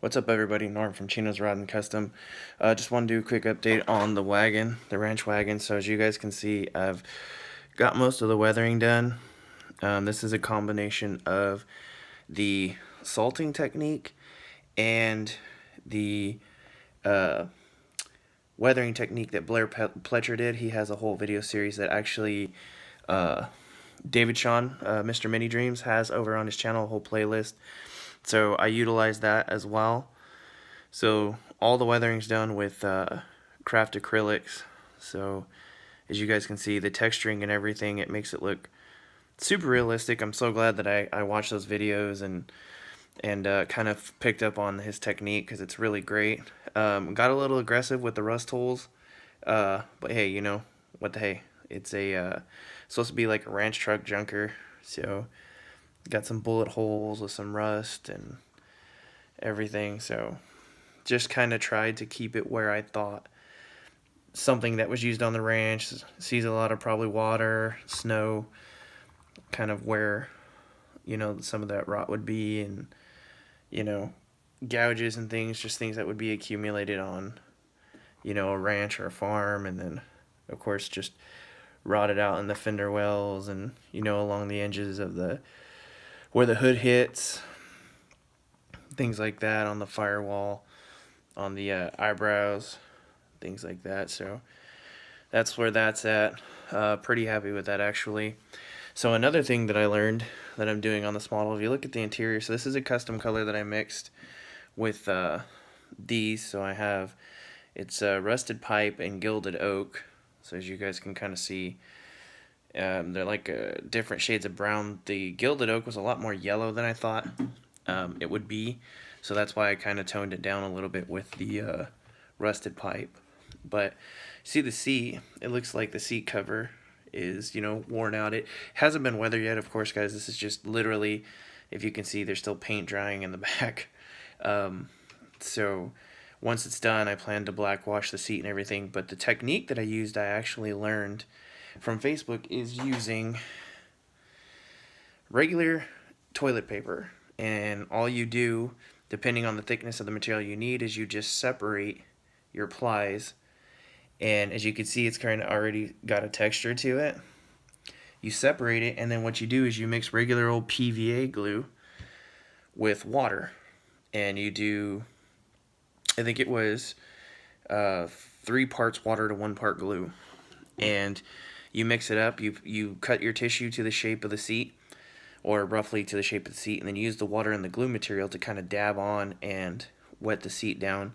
What's up, everybody? Norm from Chino's Rod and Custom. Just want to do a quick update on the wagon, the ranch wagon. So as you guys can see, I've got most of the weathering done. This is a combination of the salting technique and the weathering technique that Blair Pletcher did. He has a whole video series that actually David Sean, Mr. Mini Dreams, has over on his channel, a whole playlist. So I utilize that as well. So all the weathering's done with craft acrylics. So as you guys can see, the texturing and everything, it makes it look super realistic. I'm so glad that I watched those videos and kind of picked up on his technique because it's really great. Got a little aggressive with the rust holes, but hey, you know what the hey. It's a supposed to be like a ranch truck junker, so got some bullet holes with some rust and everything. So just kind of tried to keep it where I thought something that was used on the ranch sees a lot of probably water, snow, kind of where, you know, some of that rot would be, and, you know, gouges and things, just things that would be accumulated on, you know, a ranch or a farm, and then, of course, just rotted out in the fender wells and, you know, along the edges of the, where the hood hits, things like that, on the firewall, on the eyebrows, things like that. So that's where that's at. Pretty happy with that, actually. So another thing that I learned that I'm doing on this model, if you look at the interior, so this is a custom color that I mixed with these. So I have, it's rusted pipe and gilded oak. So as you guys can kind of see, they're like different shades of brown. The gilded oak was a lot more yellow than I thought it would be. So that's why I kind of toned it down a little bit with the rusted pipe. But see the seat, it looks like the seat cover is, you know, worn out. It hasn't been weathered yet, of course, guys. This is just literally, if you can see, there's still paint drying in the back. So once it's done, I plan to black wash the seat and everything. But the technique that I used, I actually learned from Facebook, is using regular toilet paper. And all you do, depending on the thickness of the material you need, is you just separate your plies. And as you can see, it's kind of already got a texture to it. You separate it, and then what you do is you mix regular old PVA glue with water. And you do, I think it was 3 parts water to 1 part glue. And you mix it up, you cut your tissue to the shape of the seat, or roughly to the shape of the seat, and then use the water and the glue material to kind of dab on and wet the seat down.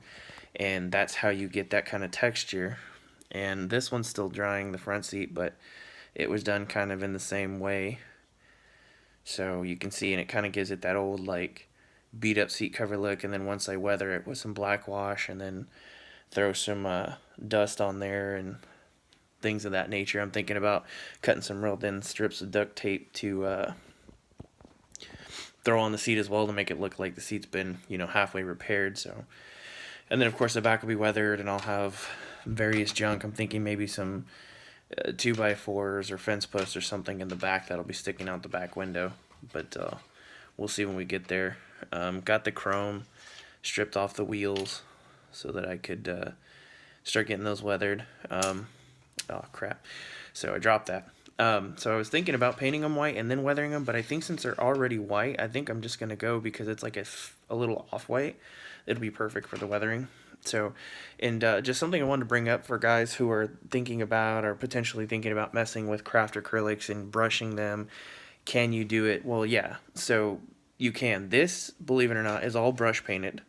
And that's how you get that kind of texture. And this one's still drying, the front seat, but it was done kind of in the same way. So you can see, and it kind of gives it that old, like, beat up seat cover look. And then once I weather it with some black wash and then throw some dust on there and things of that nature, I'm thinking about cutting some real thin strips of duct tape to throw on the seat as well, to make it look like the seat's been, you know, halfway repaired. So, and then of course the back will be weathered, and I'll have various junk. I'm thinking maybe some 2x4s or fence posts or something in the back that'll be sticking out the back window, but we'll see when we get there. Got the chrome stripped off the wheels so that I could start getting those weathered. Oh crap, so I dropped that. So I was thinking about painting them white and then weathering them, but I think since they're already white, I think I'm just going to go, because it's like a little off-white. It'll be perfect for the weathering. So, and just something I wanted to bring up for guys who are thinking about, or potentially thinking about, messing with craft acrylics and brushing them. Can you do it? Well, yeah. So you can. This, believe it or not, is all brush painted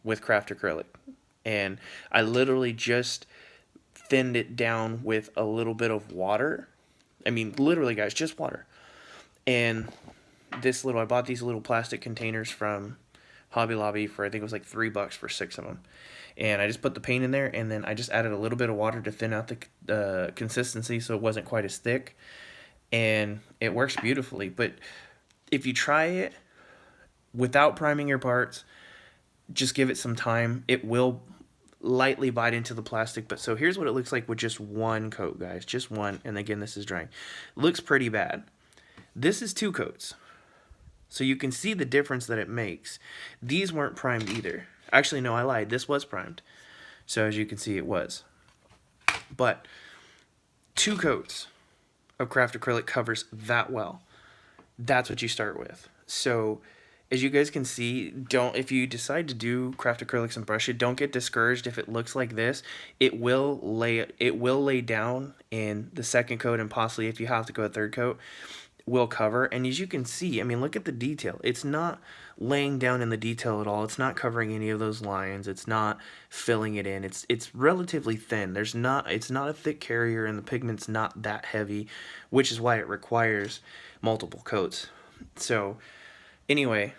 with craft acrylic. And I literally just thinned it down with a little bit of water. I mean, literally, guys, just water. And this little, I bought these little plastic containers from Hobby Lobby for, I think it was like $3 for 6 of them. And I just put the paint in there, and then I just added a little bit of water to thin out the consistency so it wasn't quite as thick. And it works beautifully. But if you try it without priming your parts, just give it some time. It will lightly bite into the plastic. But so here's what it looks like with just one coat, guys. Just one. And again, this is drying. Looks pretty bad. This is 2 coats. So you can see the difference that it makes. These weren't primed either. Actually, no, I lied. This was primed. So as you can see, it was. But 2 coats of craft acrylic covers that well. That's what you start with. So as you guys can see, if you decide to do craft acrylics and brush it, don't get discouraged if it looks like this. It will lay down in the second coat, and possibly if you have to go a third coat, will cover. And as you can see, I mean, look at the detail. It's not laying down in the detail at all. It's not covering any of those lines. It's not filling it in. It's relatively thin. It's not a thick carrier, and the pigment's not that heavy, which is why it requires multiple coats. So anyway,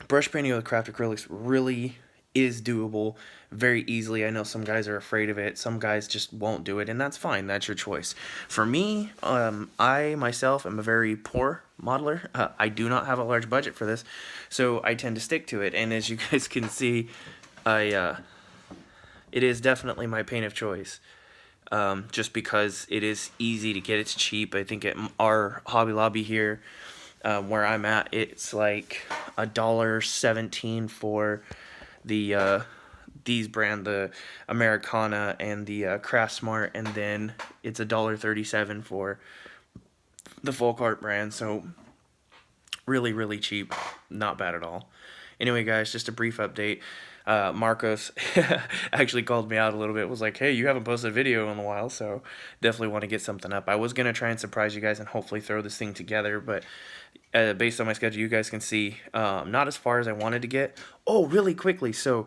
brush painting with craft acrylics really is doable very easily. I know some guys are afraid of it. Some guys just won't do it, and that's fine. That's your choice. For me, I myself am a very poor modeler. I do not have a large budget for this, so I tend to stick to it. And as you guys can see, it is definitely my paint of choice. Just because it is easy to get. It's cheap. I think at our Hobby Lobby here, where I'm at, it's like $1.17 for the these brand, the Americana and the Craft Smart, and then it's $1.37 for the Folk Art brand. So really, really cheap. Not bad at all. Anyway, guys, just a brief update. Marcos actually called me out a little bit, was like, hey, you haven't posted a video in a while, so definitely want to get something up. I was going to try and surprise you guys and hopefully throw this thing together, but based on my schedule, you guys can see, not as far as I wanted to get. Oh, really quickly, so,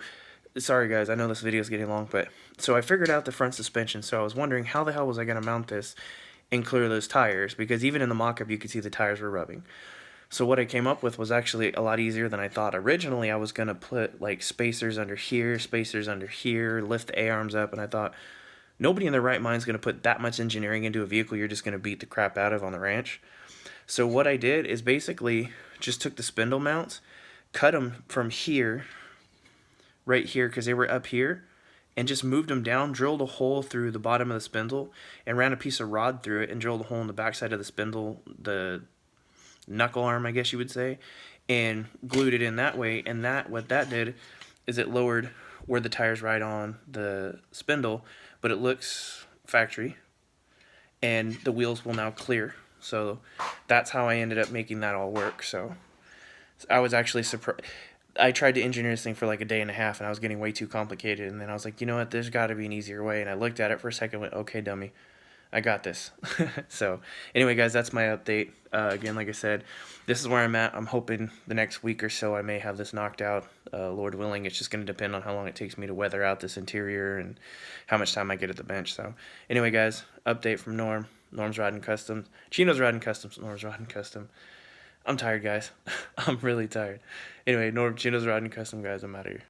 sorry guys, I know this video is getting long, but, so I figured out the front suspension, so I was wondering how the hell was I going to mount this and clear those tires, because even in the mock-up you could see the tires were rubbing. So what I came up with was actually a lot easier than I thought. Originally, I was going to put like spacers under here, lift the A-arms up, and I thought, nobody in their right mind is going to put that much engineering into a vehicle you're just going to beat the crap out of on the ranch. So what I did is basically just took the spindle mounts, cut them from here, right here, because they were up here, and just moved them down, drilled a hole through the bottom of the spindle, and ran a piece of rod through it, and drilled a hole in the backside of the spindle, the knuckle arm, I guess you would say, and glued it in that way. And what that did is it lowered where the tires ride on the spindle, but it looks factory, and the wheels will now clear. So that's how I ended up making that all work. So I was actually surprised. I tried to engineer this thing for like a day and a half, and I was getting way too complicated, and then I was like, you know what, there's got to be an easier way. And I looked at it for a second and went, okay, dummy, I got this. So anyway, guys, that's my update. Again, like I said, this is where I'm at. I'm hoping the next week or so I may have this knocked out. Lord willing, it's just going to depend on how long it takes me to weather out this interior and how much time I get at the bench. So anyway, guys, update from Norm. Norm's Riding Customs. Chino's Riding Customs. Norm's Riding Custom. I'm tired, guys. I'm really tired. Anyway, Chino's Riding Custom, guys. I'm out of here.